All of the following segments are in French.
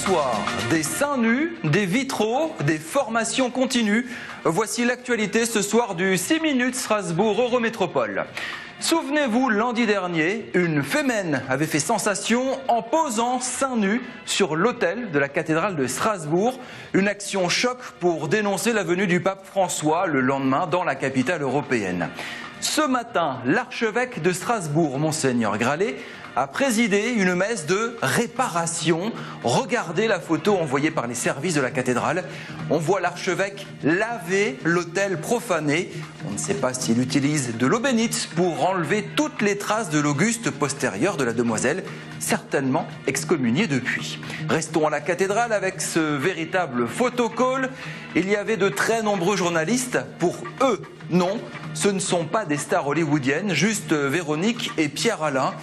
soir, des seins nus, des vitraux, des formations continues. Voici l'actualité ce soir du 6 minutes Strasbourg-Eurométropole. Souvenez-vous, lundi dernier, une fémène avait fait sensation en posant seins nus sur l'autel de la cathédrale de Strasbourg. Une action choc pour dénoncer la venue du pape François le lendemain dans la capitale européenne. Ce matin, l'archevêque de Strasbourg, Monseigneur Gralet, a présidé une messe de réparation. Regardez la photo envoyée par les services de la cathédrale. On voit l'archevêque laver l'autel profané. On ne sait pas s'il utilise de l'eau bénite pour enlever toutes les traces de l'auguste postérieur de la demoiselle, certainement excommuniée depuis. Restons à la cathédrale avec ce véritable photocall. Il y avait de très nombreux journalistes. Pour eux, non, ce ne sont pas des stars hollywoodiennes, juste Véronique et Pierre-Alain.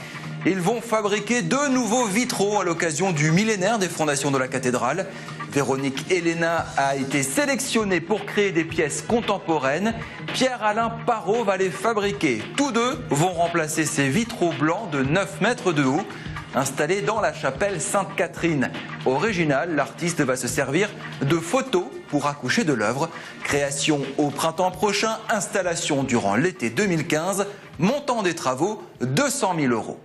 Ils vont fabriquer 2 nouveaux vitraux à l'occasion du millénaire des fondations de la cathédrale. Véronique Elena a été sélectionnée pour créer des pièces contemporaines. Pierre-Alain Parot va les fabriquer. Tous deux vont remplacer ces vitraux blancs de 9 mètres de haut, installés dans la chapelle Sainte-Catherine. Original, l'artiste va se servir de photos pour accoucher de l'œuvre. Création au printemps prochain, installation durant l'été 2015, montant des travaux 200 000 €.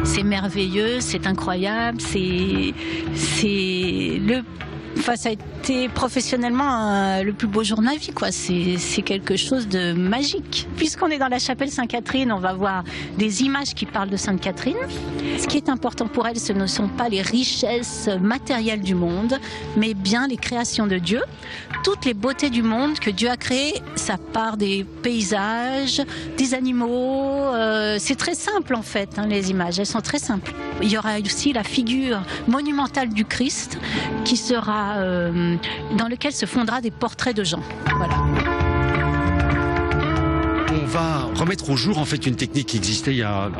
C'est merveilleux, c'est incroyable, ça a été professionnellement le plus beau jour de ma vie, quoi. C'est quelque chose de magique. Puisqu'on est dans la chapelle Sainte-Catherine, on va voir des images qui parlent de Sainte-Catherine. Ce qui est important pour elle, ce ne sont pas les richesses matérielles du monde, mais bien les créations de Dieu. Toutes les beautés du monde que Dieu a créées, ça part des paysages, des animaux. C'est très simple en fait, hein, les images, elles sont très simples. Il y aura aussi la figure monumentale du Christ qui sera dans lequel se fondra des portraits de gens. Voilà. On va remettre au jour en fait une technique qui existait il y a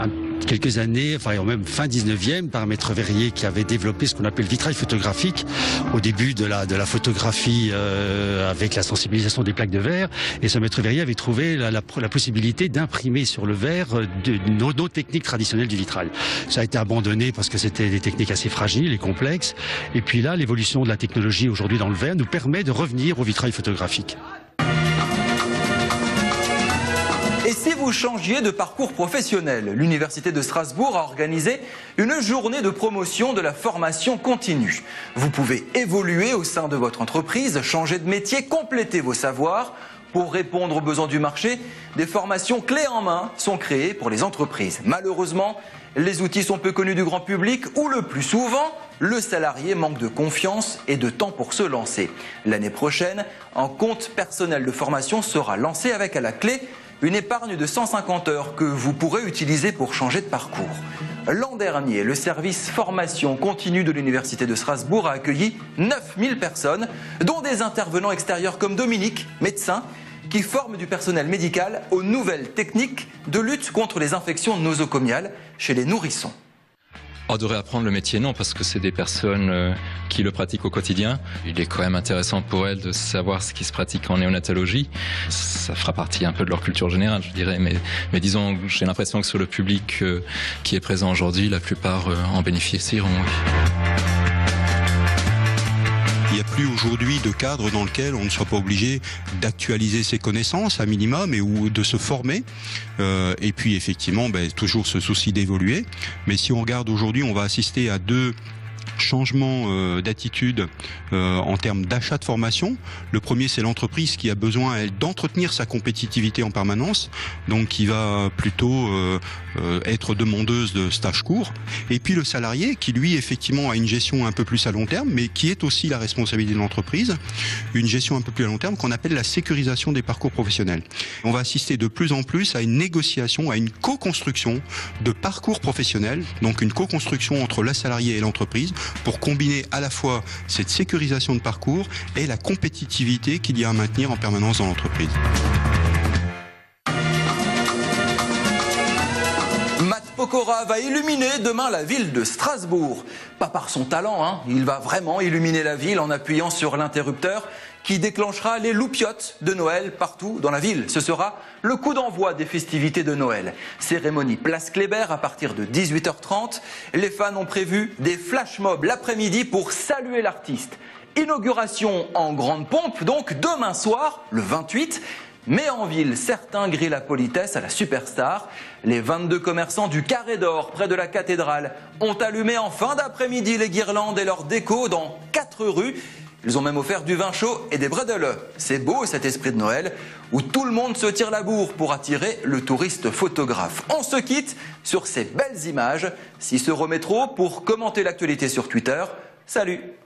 quelques années, enfin même fin 19e, par Maître Verrier qui avait développé ce qu'on appelle le vitrail photographique au début de la photographie avec la sensibilisation des plaques de verre. Et ce Maître Verrier avait trouvé la possibilité d'imprimer sur le verre nos techniques traditionnelles du vitrail. Ça a été abandonné parce que c'était des techniques assez fragiles et complexes. Et puis là, l'évolution de la technologie aujourd'hui dans le verre nous permet de revenir au vitrail photographique. Et si vous changiez de parcours professionnel, l'Université de Strasbourg a organisé une journée de promotion de la formation continue. Vous pouvez évoluer au sein de votre entreprise, changer de métier, compléter vos savoirs. Pour répondre aux besoins du marché, des formations clés en main sont créées pour les entreprises. Malheureusement, les outils sont peu connus du grand public ou le plus souvent, le salarié manque de confiance et de temps pour se lancer. L'année prochaine, un compte personnel de formation sera lancé avec à la clé une épargne de 150 heures que vous pourrez utiliser pour changer de parcours. L'an dernier, le service formation continue de l'Université de Strasbourg a accueilli 9000 personnes, dont des intervenants extérieurs comme Dominique, médecin, qui forme du personnel médical aux nouvelles techniques de lutte contre les infections nosocomiales chez les nourrissons. On devrait apprendre le métier, non, parce que c'est des personnes qui le pratiquent au quotidien. Il est quand même intéressant pour elles de savoir ce qui se pratique en néonatologie. Ça fera partie un peu de leur culture générale, je dirais. Mais disons, j'ai l'impression que sur le public qui est présent aujourd'hui, la plupart en bénéficieront. Il n'y a plus aujourd'hui de cadre dans lequel on ne soit pas obligé d'actualiser ses connaissances à minimum ou de se former. Et puis effectivement, toujours ce souci d'évoluer. Mais si on regarde aujourd'hui, on va assister à 2 changements d'attitude en termes d'achat de formation. Le premier, c'est l'entreprise qui a besoin, elle, d'entretenir sa compétitivité en permanence, donc qui va plutôt être demandeuse de stages courts. Et puis le salarié qui, lui, effectivement, a une gestion un peu plus à long terme, mais qui est aussi la responsabilité de l'entreprise, une gestion un peu plus à long terme qu'on appelle la sécurisation des parcours professionnels. On va assister de plus en plus à une négociation, à une co-construction de parcours professionnels, donc une co-construction entre le salarié et l'entreprise, pour combiner à la fois cette sécurisation de parcours et la compétitivité qu'il y a à maintenir en permanence dans l'entreprise. Matt Pokora va illuminer demain la ville de Strasbourg. Pas par son talent, hein. Il va vraiment illuminer la ville en appuyant sur l'interrupteur qui déclenchera les loupiottes de Noël partout dans la ville. Ce sera le coup d'envoi des festivités de Noël. Cérémonie Place Kléber à partir de 18h30. Les fans ont prévu des flash mobs l'après-midi pour saluer l'artiste. Inauguration en grande pompe, donc demain soir, le 28. Mais en ville, certains grillent la politesse à la superstar. Les 22 commerçants du Carré d'Or, près de la cathédrale, ont allumé en fin d'après-midi les guirlandes et leurs décos dans 4 rues. Ils ont même offert du vin chaud et des bredouilles. C'est beau cet esprit de Noël où tout le monde se tire la bourre pour attirer le touriste photographe. On se quitte sur ces belles images. Cicerométro pour commenter l'actualité sur Twitter. Salut!